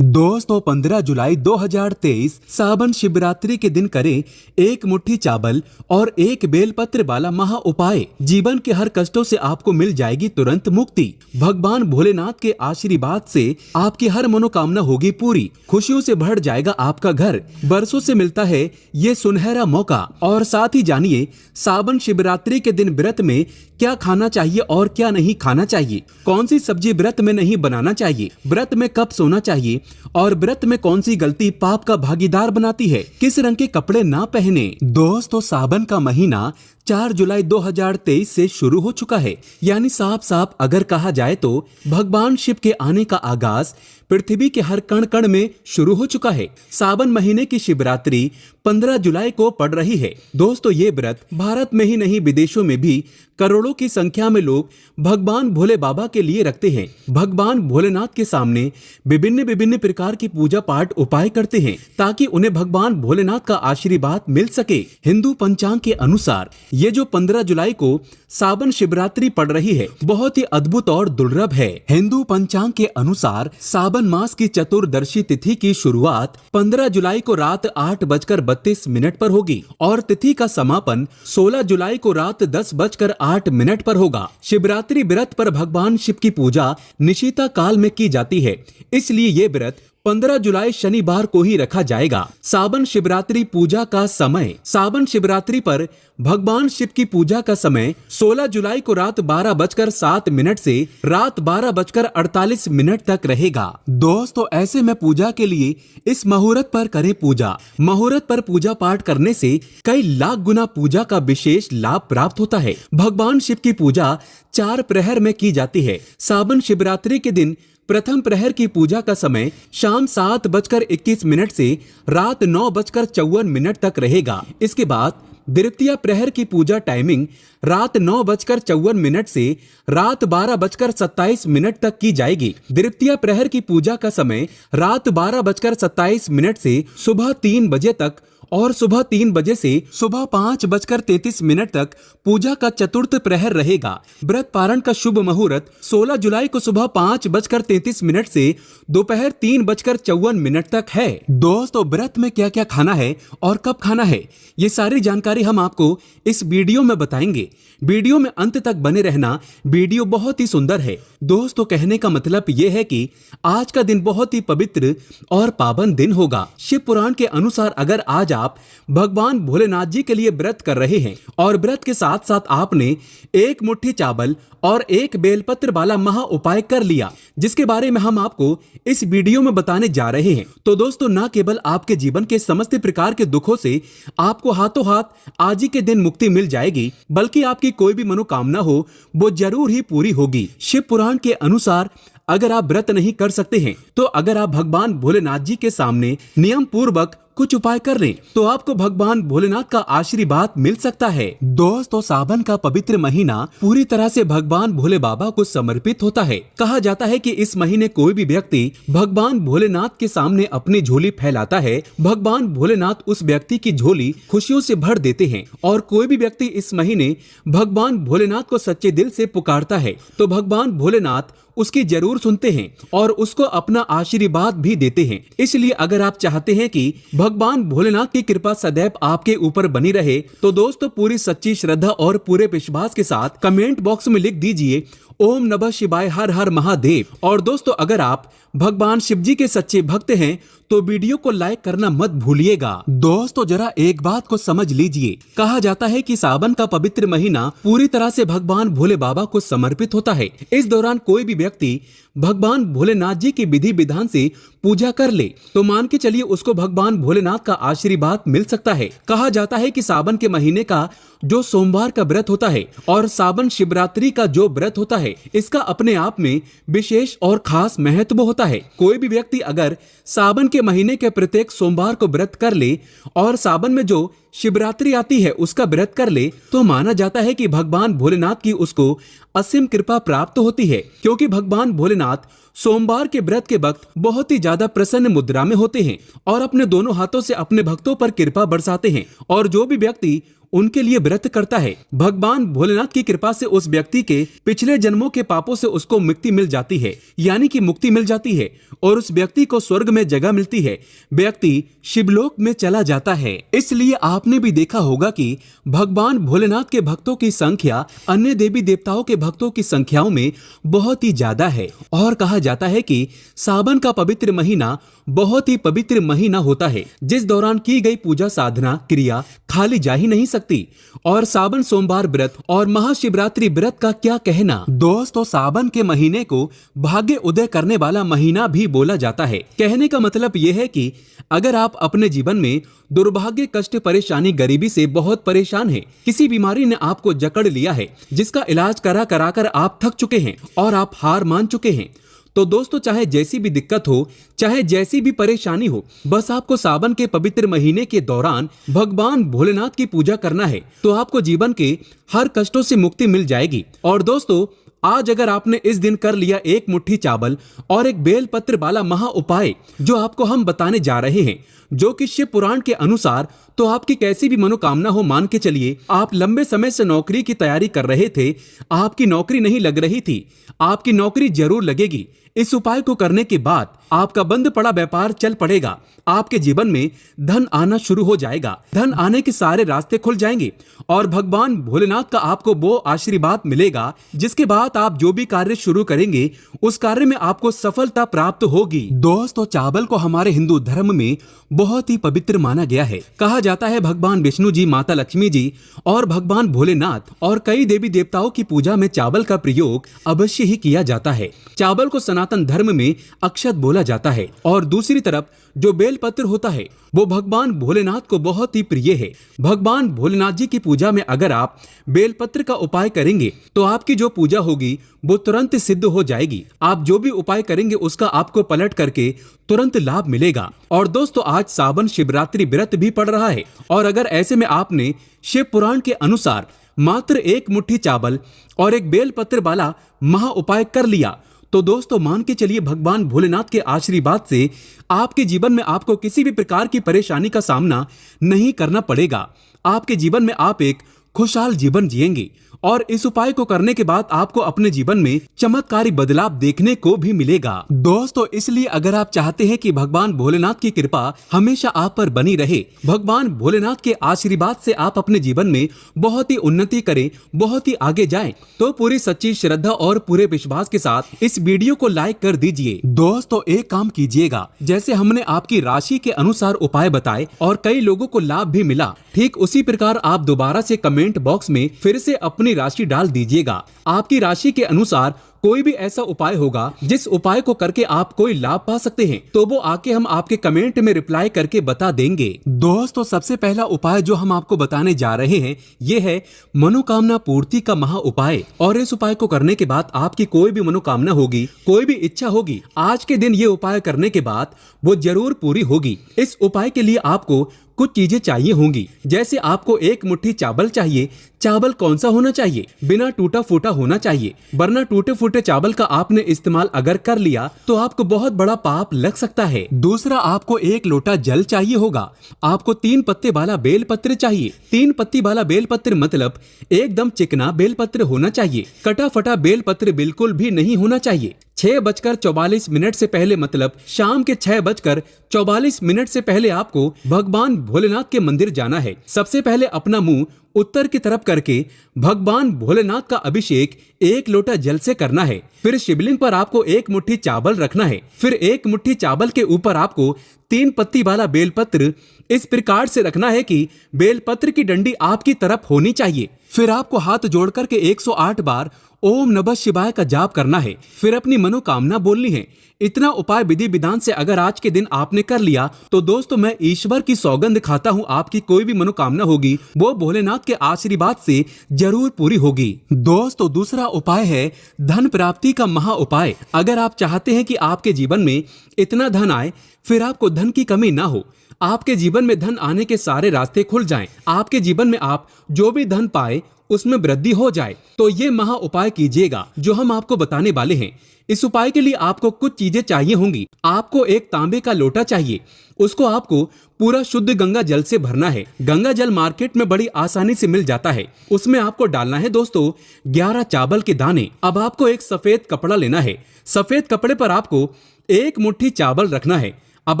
दोस्तों 15 जुलाई 2023 सावन शिवरात्रि के दिन करें एक मुट्ठी चावल और एक बेलपत्र वाला महा उपाय। जीवन के हर कष्टों से आपको मिल जाएगी तुरंत मुक्ति। भगवान भोलेनाथ के आशीर्वाद से आपकी हर मनोकामना होगी पूरी। खुशियों से भर जाएगा आपका घर। बरसों से मिलता है ये सुनहरा मौका। और साथ ही जानिए सावन शिवरात्रि के दिन व्रत में क्या खाना चाहिए और क्या नहीं खाना चाहिए। कौन सी सब्जी व्रत में नहीं बनाना चाहिए, व्रत में कब सोना चाहिए और व्रत में कौन सी गलती पाप का भागीदार बनाती है। किस रंग के कपड़े ना पहने। दोस्तों सावन का महीना 4 जुलाई 2023 से शुरू हो चुका है। यानी साफ साफ अगर कहा जाए तो भगवान शिव के आने का आगाज पृथ्वी के हर कण कण में शुरू हो चुका है। सावन महीने की शिवरात्रि 15 जुलाई को पड़ रही है। दोस्तों ये व्रत भारत में ही नहीं विदेशों में भी करोड़ों की संख्या में लोग भगवान भोले बाबा के लिए रखते हैं। भगवान भोलेनाथ के सामने विभिन्न विभिन्न प्रकार की पूजा पाठ उपाय करते हैं ताकि उन्हें भगवान भोलेनाथ का आशीर्वाद मिल सके। हिंदू पंचांग के अनुसार ये जो 15 जुलाई को सावन शिवरात्रि पड़ रही है बहुत ही अद्भुत और दुर्लभ है। हिंदू पंचांग के अनुसार सावन मास की चतुर्दशी तिथि की शुरुआत 15 जुलाई को रात 8:32 पर होगी और तिथि का समापन 16 जुलाई को रात 10:08 पर होगा। शिवरात्रि व्रत पर भगवान शिव की पूजा निशिता काल में की जाती है, इसलिए ये व्रत 15 जुलाई शनिवार को ही रखा जाएगा। सावन शिवरात्रि पूजा का समय। सावन शिवरात्रि पर भगवान शिव की पूजा का समय 16 जुलाई को रात 12:07 से रात 12:48 तक रहेगा। दोस्तों ऐसे में पूजा के लिए इस मुहूर्त पर करें पूजा। मुहूर्त पर पूजा पाठ करने से कई लाख गुना पूजा का विशेष लाभ प्राप्त होता है। भगवान शिव की पूजा 4 प्रहर में की जाती है। सावन शिवरात्रि के दिन प्रथम प्रहर की पूजा का समय शाम 7:21 से रात 9:54 तक रहेगा। इसके बाद द्वितीय प्रहर की पूजा टाइमिंग रात 9:54 से रात 12:27 तक की जाएगी। द्वितीय प्रहर की पूजा का समय रात 12:27 से सुबह 3 बजे तक और सुबह 3 बजे से सुबह 5:33 तक पूजा का चतुर्थ प्रहर रहेगा। व्रत पारण का शुभ मुहूर्त 16 जुलाई को सुबह 5:33 से दोपहर 3:54 तक है। दोस्तों व्रत में क्या क्या खाना है और कब खाना है ये सारी जानकारी हम आपको इस वीडियो में बताएंगे। वीडियो में अंत तक बने रहना। वीडियो बहुत ही सुंदर है। दोस्तों कहने का मतलब ये है कि आज का दिन बहुत ही पवित्र और पावन दिन होगा। शिव पुराण के अनुसार अगर आज आप भगवान भोलेनाथ जी के लिए व्रत कर रहे हैं और व्रत के साथ साथ आपने एक मुट्ठी चावल और एक बेलपत्र वाला महा उपाय कर लिया जिसके बारे में हम आपको इस वीडियो में बताने जा रहे हैं, तो दोस्तों न केवल आपके जीवन के समस्त प्रकार के दुखों से आपको हाथों हाथ आज ही के दिन मुक्ति मिल जाएगी, बल्कि आपकी कोई भी मनोकामना हो वो जरूर ही पूरी होगी। शिव पुराण के अनुसार अगर आप व्रत नहीं कर सकते हैं तो अगर आप भगवान भोलेनाथ जी के सामने नियम पूर्वक कुछ उपाय कर लें तो आपको भगवान भोलेनाथ का आशीर्वाद मिल सकता है। दोस्तों सावन का पवित्र महीना पूरी तरह से भगवान भोले बाबा को समर्पित होता है। कहा जाता है कि इस महीने कोई भी व्यक्ति भगवान भोलेनाथ के सामने अपनी झोली फैलाता है, भगवान भोलेनाथ उस व्यक्ति की झोली खुशियों से भर देते हैं। और कोई भी व्यक्ति इस महीने भगवान भोलेनाथ को सच्चे दिल से पुकारता है तो भगवान भोलेनाथ उसकी जरूर सुनते हैं और उसको अपना आशीर्वाद भी देते हैं। इसलिए अगर आप चाहते हैं कि भगवान भोलेनाथ की कृपा सदैव आपके ऊपर बनी रहे तो दोस्तों पूरी सच्ची श्रद्धा और पूरे विश्वास के साथ कमेंट बॉक्स में लिख दीजिए ओम नमः शिवाय हर हर महादेव। और दोस्तों अगर आप भगवान शिव जी के सच्चे भक्त हैं तो वीडियो को लाइक करना मत भूलिएगा। दोस्तों जरा एक बात को समझ लीजिए। कहा जाता है कि सावन का पवित्र महीना पूरी तरह से भगवान भोले बाबा को समर्पित होता है। इस दौरान कोई भी व्यक्ति भगवान भोलेनाथ जी की विधि विधान से पूजा कर ले तो मान के चलिए उसको भगवान भोलेनाथ का आशीर्वाद मिल सकता है। कहा जाता है कि सावन के महीने का जो सोमवार का व्रत होता है और सावन शिवरात्रि का जो व्रत होता है इसका अपने आप में विशेष और खास महत्व होता है। कोई भी व्यक्ति अगर सावन के महीने के प्रत्येक सोमवार को व्रत कर ले और सावन में जो शिवरात्रि आती है उसका व्रत कर ले तो माना जाता है कि भगवान भोलेनाथ की उसको असीम कृपा प्राप्त होती है, क्योंकि भगवान भोलेनाथ सोमवार के व्रत के वक्त बहुत ही ज्यादा प्रसन्न मुद्रा में होते हैं और अपने दोनों हाथों से अपने भक्तों पर कृपा बरसाते हैं। और जो भी व्यक्ति उनके लिए व्रत करता है। भगवान भोलेनाथ की कृपा से उस व्यक्ति के पिछले जन्मों के पापों से उसको मुक्ति मिल जाती है, यानी कि मुक्ति मिल जाती है और उस व्यक्ति को स्वर्ग में जगह मिलती है। व्यक्ति शिवलोक में चला जाता है। इसलिए आपने भी देखा होगा कि भगवान भोलेनाथ के भक्तों की संख्या अन्य देवी देवताओं के भक्तों की संख्याओं में बहुत ही ज्यादा है। और कहा जाता है कि सावन का पवित्र महीना बहुत ही पवित्र महीना होता है, जिस दौरान की गई पूजा साधना क्रिया खाली जा ही नहीं सकती। और सावन सोमवार व्रत और महाशिवरात्रि व्रत का क्या कहना। दोस्तों, सावन के महीने को भाग्य उदय करने वाला महीना भी बोला जाता है। कहने का मतलब यह है कि अगर आप अपने जीवन में दुर्भाग्य, कष्ट, परेशानी, गरीबी से बहुत परेशान हैं, किसी बीमारी ने आपको जकड़ लिया है, जिसका इलाज करा करा कर आप थक चुके हैं और आप हार मान चुके हैं, तो दोस्तों चाहे जैसी भी दिक्कत हो, चाहे जैसी भी परेशानी हो, बस आपको सावन के पवित्र महीने के दौरान भगवान भोलेनाथ की पूजा करना है, तो आपको जीवन के हर कष्टों से मुक्ति मिल जाएगी। और दोस्तों, आज अगर आपने इस दिन कर लिया एक मुट्ठी चावल और एक बेलपत्र वाला महा उपाय जो आपको हम बताने जा रहे हैं, जो कि शिव पुराण के अनुसार, तो आपकी कैसी भी मनोकामना हो, मान के चलिए आप लंबे समय से नौकरी की तैयारी कर रहे थे, आपकी नौकरी नहीं लग रही थी, आपकी नौकरी जरूर लगेगी। इस उपाय को करने के बाद आपका बंद पड़ा व्यापार चल पड़ेगा, आपके जीवन में धन आना शुरू हो जाएगा, धन आने के सारे रास्ते खुल जाएंगे और भगवान भोलेनाथ का आपको वो आशीर्वाद मिलेगा जिसके बाद आप जो भी कार्य शुरू करेंगे उस कार्य में आपको सफलता प्राप्त होगी। दोस्तों, चावल को हमारे हिंदू धर्म में बहुत ही पवित्र माना गया है। कहा जाता है भगवान विष्णु जी, माता लक्ष्मी जी और भगवान भोलेनाथ और कई देवी देवताओं की पूजा में चावल का प्रयोग अवश्य ही किया जाता है। चावल को सनातन धर्म में अक्षत बोला जाता है और दूसरी तरफ जो बेलपत्र होता है वो भगवान भोलेनाथ को बहुत ही प्रिय है। भगवान भोलेनाथ जी की पूजा में अगर आप बेलपत्र का उपाय करेंगे तो आपकी जो पूजा होगी वो तुरंत सिद्ध हो जाएगी। आप जो भी उपाय करेंगे उसका आपको पलट करके तुरंत लाभ मिलेगा। और दोस्तों, आज सावन शिवरात्रि व्रत भी पड़ रहा है और अगर ऐसे में आपने शिव पुराण के अनुसार मात्र एक मुट्ठी चावल और एक बेलपत्र वाला महा उपाय कर लिया, तो दोस्तों मान के चलिए भगवान भोलेनाथ के आशीर्वाद से आपके जीवन में आपको किसी भी प्रकार की परेशानी का सामना नहीं करना पड़ेगा। आपके जीवन में आप एक खुशहाल जीवन जिएंगे और इस उपाय को करने के बाद आपको अपने जीवन में चमत्कारी बदलाव देखने को भी मिलेगा। दोस्तों, इसलिए अगर आप चाहते हैं कि भगवान भोलेनाथ की कृपा हमेशा आप पर बनी रहे, भगवान भोलेनाथ के आशीर्वाद से आप अपने जीवन में बहुत ही उन्नति करें, बहुत ही आगे जाएं, तो पूरी सच्ची श्रद्धा और पूरे विश्वास के साथ इस वीडियो को लाइक कर दीजिए। दोस्तों, एक काम कीजिएगा, जैसे हमने आपकी राशि के अनुसार उपाय बताए और कई लोगों को लाभ भी मिला, ठीक उसी प्रकार आप दोबारा से कमेंट बॉक्स में फिर से अपनी राशि डाल दीजिएगा। आपकी राशि के अनुसार कोई भी ऐसा उपाय होगा जिस उपाय को करके आप कोई लाभ पा सकते हैं, तो वो आके हम आपके कमेंट में रिप्लाई करके बता देंगे। दोस्तों, सबसे पहला उपाय जो हम आपको बताने जा रहे हैं ये है मनोकामना पूर्ति का महा उपाय। और इस उपाय को करने के बाद आपकी कोई भी मनोकामना होगी, कोई भी इच्छा होगी, आज के दिन ये उपाय करने के बाद वो जरूर पूरी होगी। इस उपाय के लिए आपको कुछ चीजें चाहिए होंगी, जैसे आपको एक मुट्ठी चावल चाहिए। चावल कौन सा होना चाहिए? बिना टूटा फूटा होना चाहिए, वरना टूटे फूटे चावल का आपने इस्तेमाल अगर कर लिया तो आपको बहुत बड़ा पाप लग सकता है। दूसरा, आपको एक लोटा जल चाहिए होगा। आपको 3 पत्ते वाला बेलपत्र चाहिए। 3 पत्ती वाला बेलपत्र मतलब एकदम चिकना बेलपत्र होना चाहिए, कटा फटा बेलपत्र बिल्कुल भी नहीं होना चाहिए। 6:44 से पहले मतलब शाम के 6:44 से पहले आपको भगवान भोलेनाथ के मंदिर जाना है। सबसे पहले अपना मुंह उत्तर की तरफ करके भगवान भोलेनाथ का अभिषेक 1 लोटा जल से करना है। फिर शिवलिंग पर आपको 1 मुट्ठी चावल रखना है। फिर 1 मुट्ठी चावल के ऊपर आपको 3 पत्ती वाला बेलपत्र इस प्रकार से रखना है कि बेलपत्र की डंडी आपकी तरफ होनी चाहिए। फिर आपको हाथ जोड़ करके 108 बार ओम नमः शिवाय का जाप करना है। फिर अपनी मनोकामना बोलनी है। इतना उपाय विधि विधान से अगर आज के दिन आपने कर लिया तो दोस्तों मैं ईश्वर की सौगंध खाता हूँ, आपकी कोई भी मनोकामना होगी वो भोलेनाथ के आशीर्वाद से जरूर पूरी होगी। दोस्तों, दूसरा उपाय है धन प्राप्ति का महा उपाय। अगर आप चाहते हैं कि आपके जीवन में इतना धन आए, फिर आपको धन की कमी ना हो, आपके जीवन में धन आने के सारे रास्ते खुल जाएं, आपके जीवन में आप जो भी धन पाए उसमें वृद्धि हो जाए। तो ये महा उपाय कीजिएगा जो हम आपको बताने वाले हैं। इस उपाय के लिए आपको कुछ चीजें चाहिए होंगी। आपको एक तांबे का लोटा चाहिए, उसको आपको पूरा शुद्ध गंगा जल से भरना है। गंगा जल मार्केट में बड़ी आसानी से मिल जाता है। उसमें आपको डालना है दोस्तों 11 चावल के दाने। अब आपको एक सफेद कपड़ा लेना है, सफेद कपड़े पर आपको एक मुट्ठी चावल रखना है। अब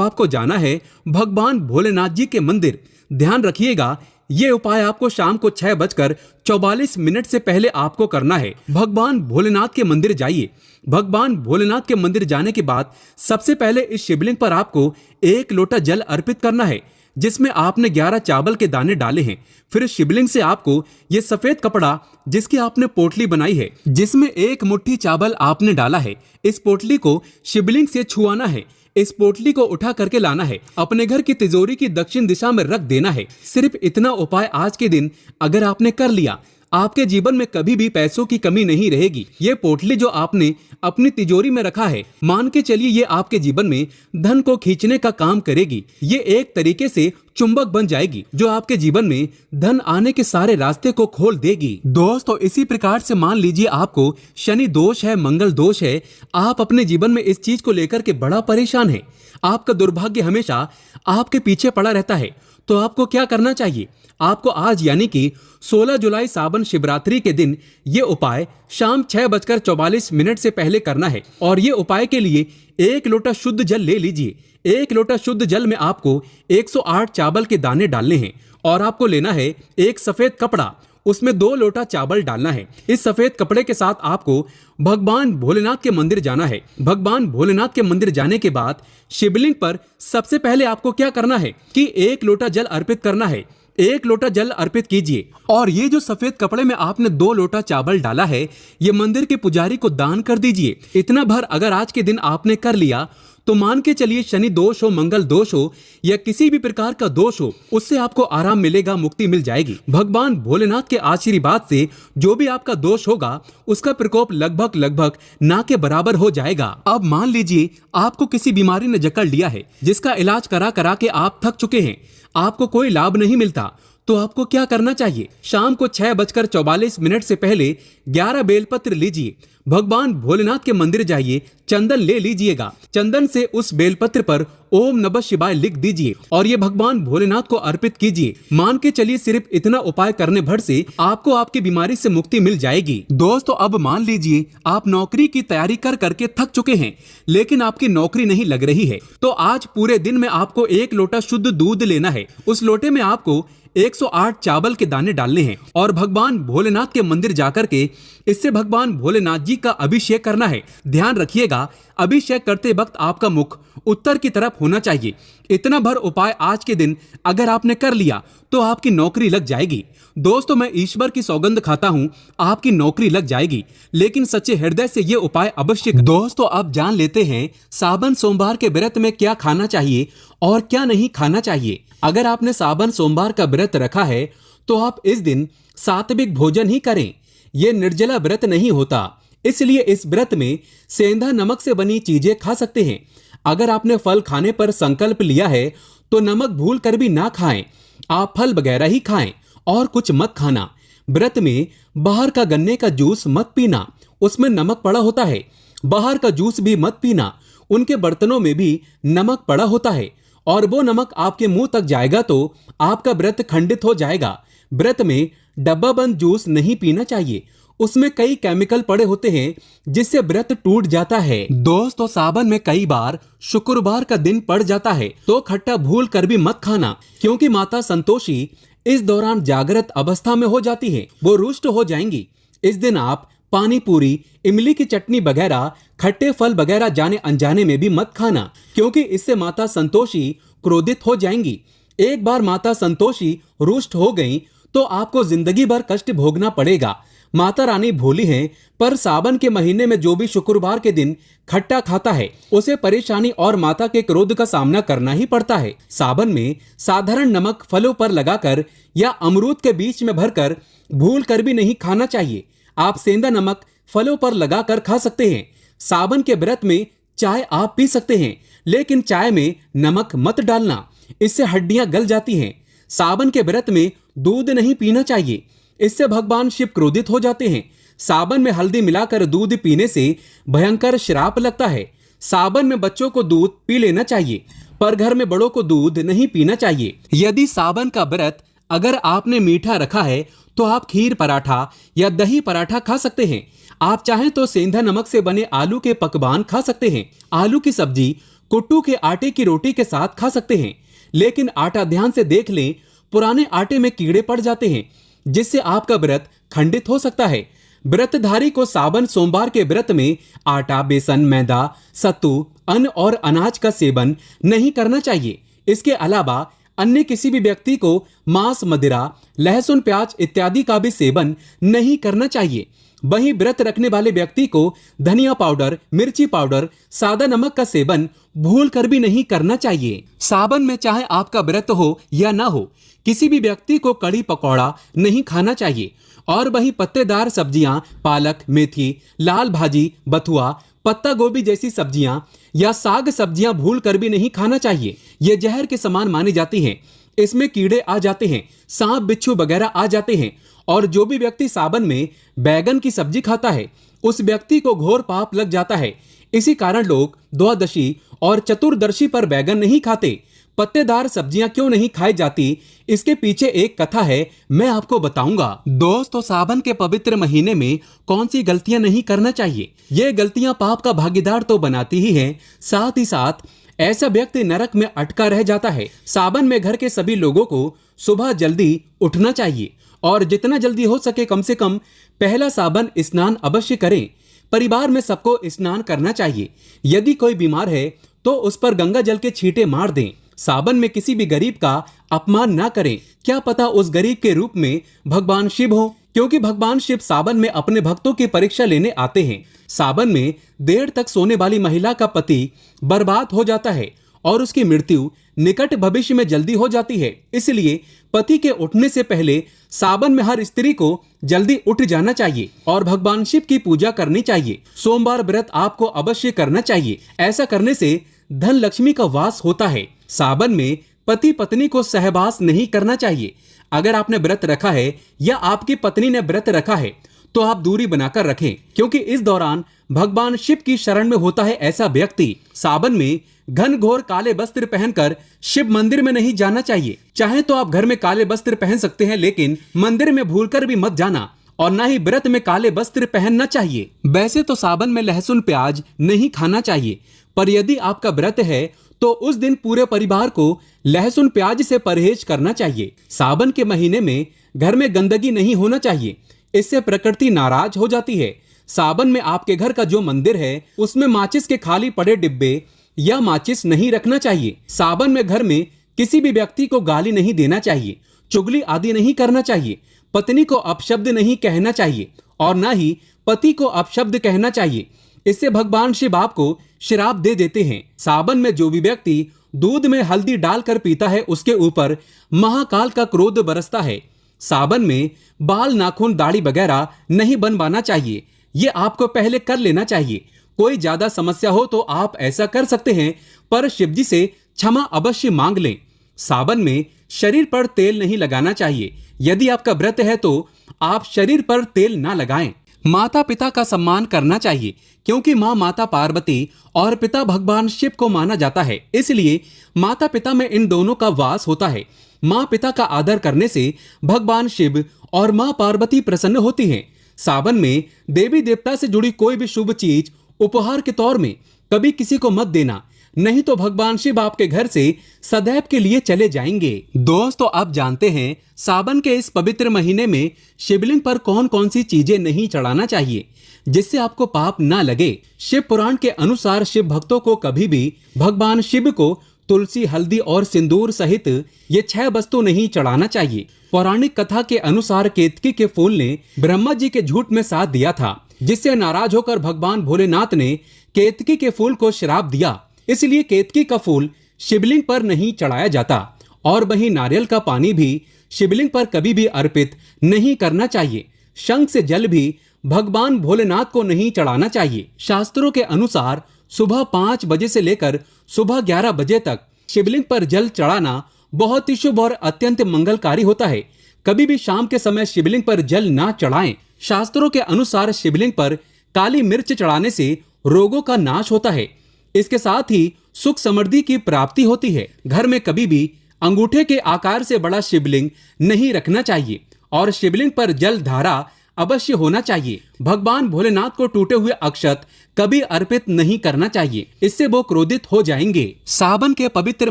आपको जाना है भगवान भोलेनाथ जी के मंदिर। ध्यान रखिएगा, ये उपाय आपको शाम को 6:44 से पहले आपको करना है। भगवान भोलेनाथ के मंदिर जाइए। भगवान भोलेनाथ के मंदिर जाने के बाद सबसे पहले इस शिवलिंग पर आपको एक लोटा जल अर्पित करना है जिसमें आपने 11 चावल के दाने डाले हैं। फिर इस शिवलिंग से आपको ये सफेद कपड़ा जिसकी आपने पोटली बनाई है, जिसमें एक मुट्ठी चावल आपने डाला है, इस पोटली को शिवलिंग से छुआना है। इस पोटली को उठा करके लाना है, अपने घर की तिजोरी की दक्षिण दिशा में रख देना है। सिर्फ इतना उपाय आज के दिन अगर आपने कर लिया, आपके जीवन में कभी भी पैसों की कमी नहीं रहेगी। ये पोटली जो आपने अपनी तिजोरी में रखा है, मान के चलिए ये आपके जीवन में धन को खींचने का काम करेगी। ये एक तरीके से चुंबक बन जाएगी जो आपके जीवन में धन आने के सारे रास्ते को खोल देगी। दोस्तों, इसी प्रकार से मान लीजिए आपको शनि दोष है, मंगल दोष है, आप अपने जीवन में इस चीज को लेकर के बड़ा परेशान है, आपका दुर्भाग्य हमेशा आपके पीछे पड़ा रहता है। तो आपको क्या करना चाहिए? आपको आज यानी कि 16 जुलाई सावन शिवरात्रि के दिन ये उपाय शाम 6:44 से पहले करना है। और ये उपाय के लिए एक लोटा शुद्ध जल ले लीजिए। एक लोटा शुद्ध जल में आपको 108 चावल के दाने डालने हैं और आपको लेना है एक सफेद कपड़ा, उसमें 2 लोटा चावल डालना है। इस सफेद कपड़े के साथ आपको भगवान भोलेनाथ के मंदिर जाना है। भगवान भोलेनाथ के मंदिर जाने के बाद शिवलिंग पर सबसे पहले आपको क्या करना है कि एक लोटा जल अर्पित करना है। एक लोटा जल अर्पित कीजिए और ये जो सफेद कपड़े में आपने 2 लोटा चावल डाला है, ये मंदिर के पुजारी को दान कर दीजिए। इतना भर अगर आज के दिन आपने कर लिया तो मान के चलिए शनि दोष हो, मंगल दोष हो या किसी भी प्रकार का दोष हो, उससे आपको आराम मिलेगा, मुक्ति मिल जाएगी। भगवान भोलेनाथ के आशीर्वाद से जो भी आपका दोष होगा उसका प्रकोप लगभग ना के बराबर हो जाएगा। अब मान लीजिए आपको किसी बीमारी ने जकड़ लिया है जिसका इलाज करा करा के आप थक चुके हैं, आपको कोई लाभ नहीं मिलता, तो आपको क्या करना चाहिए? शाम को 6:44 से पहले 11 बेलपत्र लीजिए, भगवान भोलेनाथ के मंदिर जाइए, चंदन ले लीजिएगा, चंदन से उस बेलपत्र पर ओम नमः शिवाय लिख दीजिए और ये भगवान भोलेनाथ को अर्पित कीजिए। मान के चलिए सिर्फ इतना उपाय करने भर से आपको आपकी बीमारी से मुक्ति मिल जाएगी। दोस्तों, अब मान लीजिए आप नौकरी की तैयारी कर करके थक चुके हैं लेकिन आपकी नौकरी नहीं लग रही है, तो आज पूरे दिन में आपको एक लोटा शुद्ध दूध लेना है। उस लोटे में आपको 108 चावल के दाने डालने हैं और भगवान भोलेनाथ के मंदिर जाकर के इससे भगवान भोलेनाथ जी का अभिषेक करना है। ध्यान रखिएगा, अभिषेक करते वक्त आपका मुख उत्तर की तरफ होना चाहिए। इतना भर उपाय आज के दिन अगर आपने कर लिया तो आपकी नौकरी लग जाएगी। दोस्तों, मैं ईश्वर की सौगंध खाता हूं, आपकी नौकरी लग जाएगी, लेकिन सच्चे हृदय से ये उपाय अवश्य। दोस्तों, अब जान लेते हैं सावन सोमवार के व्रत में क्या खाना चाहिए और क्या नहीं खाना चाहिए। अगर आपने सावन सोमवार का व्रत रखा है तो आप इस दिन सात्विक भोजन ही करें। यह निर्जला व्रत नहीं होता, इसलिए इस व्रत में सेंधा नमक से बनी चीजें खा सकते हैं। अगर आपने फल खाने पर संकल्प लिया है तो नमक भूल कर भी ना खाएं, आप फल वगैरह ही खाएं और कुछ मत खाना। व्रत में बाहर का गन्ने का जूस मत पीना, उसमें नमक पड़ा होता है। बाहर का जूस भी मत पीना, उनके बर्तनों में भी नमक पड़ा होता है और वो नमक आपके मुंह तक जाएगा तो आपका व्रत खंडित हो जाएगा। व्रत में डब्बा बंद जूस नहीं पीना चाहिए, उसमें कई केमिकल पड़े होते हैं जिससे व्रत टूट जाता है। दोस्तों, सावन में कई बार शुक्रवार का दिन पड़ जाता है तो खट्टा भूल कर भी मत खाना, क्योंकि माता संतोषी इस दौरान जागृत अवस्था में हो जाती है, वो रुष्ट हो जाएंगी। इस दिन आप पानी पूरी, इमली की चटनी वगैरह, खट्टे फल वगैरह जाने अनजाने में भी मत खाना, क्योंकि इससे माता संतोषी क्रोधित हो जाएंगी। एक बार माता संतोषी रुष्ट हो गई तो आपको जिंदगी भर कष्ट भोगना पड़ेगा। माता रानी भोली हैं, पर सावन के महीने में जो भी शुक्रवार के दिन खट्टा खाता है उसे परेशानी और माता के क्रोध का सामना करना ही पड़ता है। सावन में साधारण नमक फलों पर लगाकर या अमरूद के बीच में भरकर भूल कर भी नहीं खाना चाहिए। आप सेंधा नमक फलों पर लगाकर खा सकते हैं। सावन के व्रत में चाय आप पी सकते हैं, लेकिन चाय में नमक मत डालना, इससे हड्डियां गल जाती हैं। सावन के व्रत में दूध नहीं पीना चाहिए, इससे भगवान शिव क्रोधित हो जाते हैं। सावन में हल्दी मिलाकर दूध पीने से भयंकर श्राप लगता है। सावन में बच्चों को दूध पी लेना चाहिए, पर घर में बड़ों को दूध नहीं पीना चाहिए। यदि सावन का व्रत अगर आपने मीठा रखा है तो आप खीर पराठा या दही पराठा खा सकते हैं। आप चाहें तो सेंधा नमक से बने आलू के पकवान खा सकते हैं। आलू की सब्जी कुट्टू के आटे की रोटी के साथ खा सकते हैं, लेकिन आटा ध्यान से देख लें, पुराने आटे में कीड़े पड़ जाते हैं, जिससे आपका व्रत खंडित हो सकता है। व्रतधारी को सावन सोमवार के व्रत में आटा, बेसन, मैदा, सत्तू, अन्न और अनाज का सेवन नहीं करना चाहिए। इसके अलावा अन्य किसी भी व्यक्ति को मांस, मदिरा, लहसुन, प्याज इत्यादि का भी सेवन नहीं करना चाहिए। वहीं व्रत रखने वाले व्यक्ति को धनिया पाउडर, मिर्ची पाउडर, सादा नमक का सेवन भूल कर भी नहीं करना चाहिए। सावन में चाहे आपका व्रत हो या ना हो, किसी भी व्यक्ति को कड़ी पकौड़ा नहीं खाना चाहिए। और वहीं पत्तेदार सब्जियां, पालक, मेथी, लाल भाजी, बथुआ, पत्ता गोभी जैसी सब्जियां या साग सब्जियां भूल कर भी नहीं खाना चाहिए। ये जहर के समान मानी जाती हैं। इसमें कीड़े आ जाते हैं, सांप, बिच्छू वगैरह आ जाते हैं। और जो भी व्यक्ति सावन में बैगन की सब्जी खाता है, उस व्यक्ति को घोर पाप लग जाता है। इसी कारण लोग द्वादशी और चतुर्दशी पर बैगन नहीं खाते। पत्तेदार सब्जियां क्यों नहीं खाई जाती, इसके पीछे एक कथा है, मैं आपको बताऊंगा। दोस्तों, सावन के पवित्र महीने में कौन सी गलतियां नहीं करना चाहिए? ये गलतियां पाप का भागीदार तो बनाती ही हैं, साथ ही साथ ऐसा व्यक्ति नरक में अटका रह जाता है। सावन में घर के सभी लोगों को सुबह जल्दी उठना चाहिए और जितना जल्दी हो सके कम से कम पहला सावन स्नान अवश्य करें। परिवार में सबको स्नान करना चाहिए। यदि कोई बीमार है तो उस पर गंगा जल के छींटे मार दें। सावन में किसी भी गरीब का अपमान ना करें, क्या पता उस गरीब के रूप में भगवान शिव हो, क्योंकि भगवान शिव सावन में अपने भक्तों की परीक्षा लेने आते हैं। सावन में देर तक सोने वाली महिला का पति बर्बाद हो जाता है और उसकी मृत्यु निकट भविष्य में जल्दी हो जाती है। इसलिए पति के उठने से पहले सावन में हर स्त्री को जल्दी उठ जाना चाहिए और भगवान शिव की पूजा करनी चाहिए। सोमवार व्रत आपको अवश्य करना चाहिए। ऐसा करने से धन लक्ष्मी का वास होता है। सावन में पति पत्नी को सहवास नहीं करना चाहिए। अगर आपने व्रत रखा है या आपकी पत्नी ने व्रत रखा है तो आप दूरी बनाकर रखें, क्योंकि इस दौरान भगवान शिव की शरण में होता है ऐसा व्यक्ति। सावन में घनघोर काले वस्त्र पहनकर शिव मंदिर में नहीं जाना चाहिए। चाहे तो आप घर में काले वस्त्र पहन सकते हैं, लेकिन मंदिर में भूलकर भी मत जाना और ना ही व्रत में काले वस्त्र पहनना चाहिए। वैसे तो सावन में लहसुन प्याज नहीं खाना चाहिए, पर यदि आपका व्रत है तो उस दिन पूरे परिवार को लहसुन प्याज से परहेज करना चाहिए। सावन के महीने में घर में गंदगी नहीं होना चाहिए, इससे प्रकृति नाराज हो जाती है। सावन में आपके घर का जो मंदिर है उसमें माचिस के खाली पड़े डिब्बे या माचिस नहीं रखना चाहिए। सावन में घर में किसी भी व्यक्ति को गाली नहीं देना चाहिए, चुगली आदि नहीं करना चाहिए। पत्नी को अपशब्द नहीं कहना चाहिए और ना ही पति को अपशब्द कहना चाहिए, इससे भगवान शिव आपको श्राप दे देते हैं। सावन में जो भी व्यक्ति दूध में हल्दी डालकर पीता है उसके ऊपर महाकाल का क्रोध बरसता है। सावन में बाल, नाखून, दाढ़ी वगैरह नहीं बनवाना चाहिए, ये आपको पहले कर लेना चाहिए। कोई ज्यादा समस्या हो तो आप ऐसा कर सकते हैं, पर शिवजी से क्षमा अवश्य मांग लें। सावन में शरीर पर तेल नहीं लगाना चाहिए। यदि आपका व्रत है तो आप शरीर पर तेल ना लगाएं। माता पिता का सम्मान करना चाहिए, क्योंकि माँ माता पार्वती और पिता भगवान शिव को माना जाता है, इसलिए माता पिता में इन दोनों का वास होता है। माँ पिता का आदर करने से भगवान शिव और माँ पार्वती प्रसन्न होती हैं। सावन में देवी देवता से जुड़ी कोई भी शुभ चीज उपहार के तौर में कभी किसी को मत देना, नहीं तो भगवान शिव आपके घर से सदैव के लिए चले जाएंगे। दोस्तों, आप जानते हैं सावन के इस पवित्र महीने में शिवलिंग पर कौन कौन सी चीजें नहीं चढ़ाना चाहिए जिससे आपको पाप ना लगे। शिव पुराण के अनुसार शिव भक्तों को कभी भी भगवान शिव को तुलसी, हल्दी और सिंदूर सहित ये 6 वस्तु नहीं चढ़ाना चाहिए। पौराणिक कथा के अनुसार केतकी के फूल ने ब्रह्मा जी के झूठ में साथ दिया था, जिससे नाराज होकर भगवान भोलेनाथ ने केतकी के फूल को श्राप दिया। इसलिए केतकी का फूल शिवलिंग पर नहीं चढ़ाया जाता और वहीं नारियल का पानी भी शिवलिंग पर कभी भी अर्पित नहीं करना चाहिए। शंख से जल भी भगवान भोलेनाथ को नहीं चढ़ाना चाहिए। शास्त्रों के अनुसार सुबह 5 बजे से लेकर सुबह 11 बजे तक शिवलिंग पर जल चढ़ाना बहुत ही शुभ और अत्यंत मंगलकारी होता है। कभी भी शाम के समय शिवलिंग पर जल ना चढ़ाएं। शास्त्रों के अनुसार शिवलिंग पर काली मिर्च चढ़ाने से रोगों का नाश होता है। इसके साथ ही सुख समृद्धि की प्राप्ति होती है। घर में कभी भी अंगूठे के आकार से बड़ा शिवलिंग नहीं रखना चाहिए और शिवलिंग पर जल धारा अवश्य होना चाहिए। भगवान भोलेनाथ को टूटे हुए अक्षत कभी अर्पित नहीं करना चाहिए, इससे वो क्रोधित हो जाएंगे। सावन के पवित्र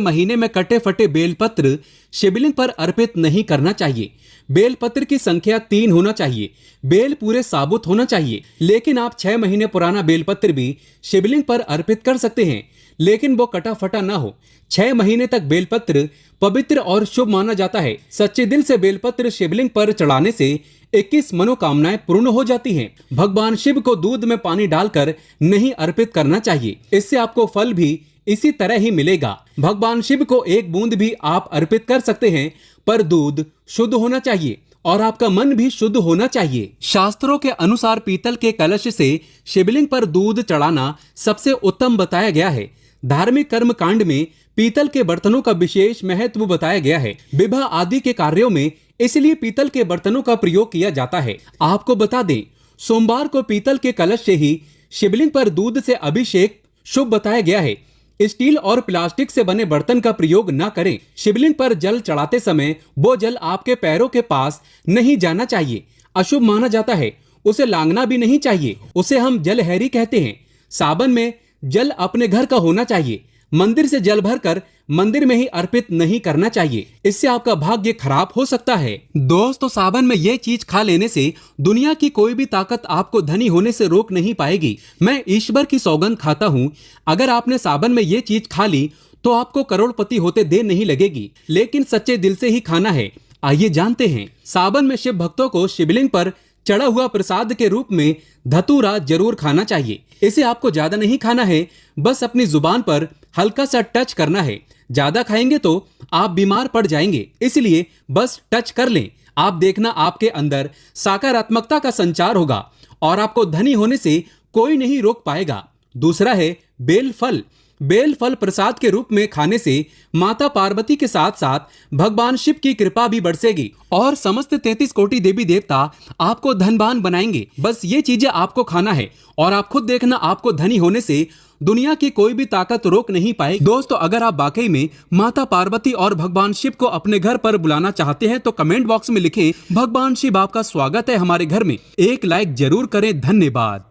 महीने में कटे फटे बेलपत्र शिवलिंग पर अर्पित नहीं करना चाहिए। बेलपत्र की संख्या 3 होना चाहिए। बेल पूरे साबुत होना चाहिए, लेकिन आप 6 महीने पुराना बेलपत्र भी शिवलिंग पर अर्पित कर सकते हैं, लेकिन वो कटा फटा ना हो। 6 महीने तक बेलपत्र पवित्र और शुभ माना जाता है। सच्चे दिल से बेलपत्र शिवलिंग पर चढ़ाने से 21 मनोकामनाएं पूर्ण हो जाती हैं। भगवान शिव को दूध में पानी डालकर नहीं अर्पित करना चाहिए, इससे आपको फल भी इसी तरह ही मिलेगा। भगवान शिव को एक बूंद भी आप अर्पित कर सकते हैं, पर दूध शुद्ध होना चाहिए और आपका मन भी शुद्ध होना चाहिए। शास्त्रों के अनुसार पीतल के कलश से शिवलिंग पर दूध चढ़ाना सबसे उत्तम बताया गया है। धार्मिक कर्म कांड में पीतल के बर्तनों का विशेष महत्व बताया गया है। विवाह आदि के कार्यों में इसलिए पीतल के बर्तनों का प्रयोग किया जाता है। आपको बता दें, सोमवार को पीतल के कलश से ही शिवलिंग पर दूध से अभिषेक शुभ बताया गया है। स्टील और प्लास्टिक से बने बर्तन का प्रयोग न करें। शिवलिंग पर जल चढ़ाते समय वो जल आपके पैरों के पास नहीं जाना चाहिए, अशुभ माना जाता है। उसे लांघना भी नहीं चाहिए, उसे हम जलहैरी कहते हैं। सावन में जल अपने घर का होना चाहिए। मंदिर से जल भरकर मंदिर में ही अर्पित नहीं करना चाहिए, इससे आपका भाग्य खराब हो सकता है। दोस्तों, सावन में ये चीज खा लेने से दुनिया की कोई भी ताकत आपको धनी होने से रोक नहीं पाएगी। मैं ईश्वर की सौगंध खाता हूँ, अगर आपने सावन में ये चीज खा ली तो आपको करोड़पति होते देर नहीं लगेगी, लेकिन सच्चे दिल से ही खाना है। आइए जानते हैं। सावन में शिव भक्तों को शिवलिंग पर चढ़ा हुआ प्रसाद के रूप में धतूरा जरूर खाना चाहिए। इसे आपको ज्यादा नहीं खाना है, बस अपनी जुबान पर हल्का सा टच करना है। ज्यादा खाएंगे तो आप बीमार पड़ जाएंगे, इसलिए बस टच कर लें। आप देखना आपके अंदर सकारात्मकता का संचार होगा और आपको धनी होने से कोई नहीं रोक पाएगा। दूसरा है बेल फल। बेल फल प्रसाद के रूप में खाने से माता पार्वती के साथ साथ भगवान शिव की कृपा भी बरसेगी और समस्त 33 कोटि देवी देवता आपको धनवान बनाएंगे। बस ये चीजें आपको खाना है और आप खुद देखना, आपको धनी होने से दुनिया की कोई भी ताकत रोक नहीं पाएगी। दोस्तों, अगर आप वाकई में माता पार्वती और भगवान शिव को अपने घर पर बुलाना चाहते हैं तो कमेंट बॉक्स में लिखें, भगवान शिव आपका स्वागत है हमारे घर में। एक लाइक जरूर करें। धन्यवाद।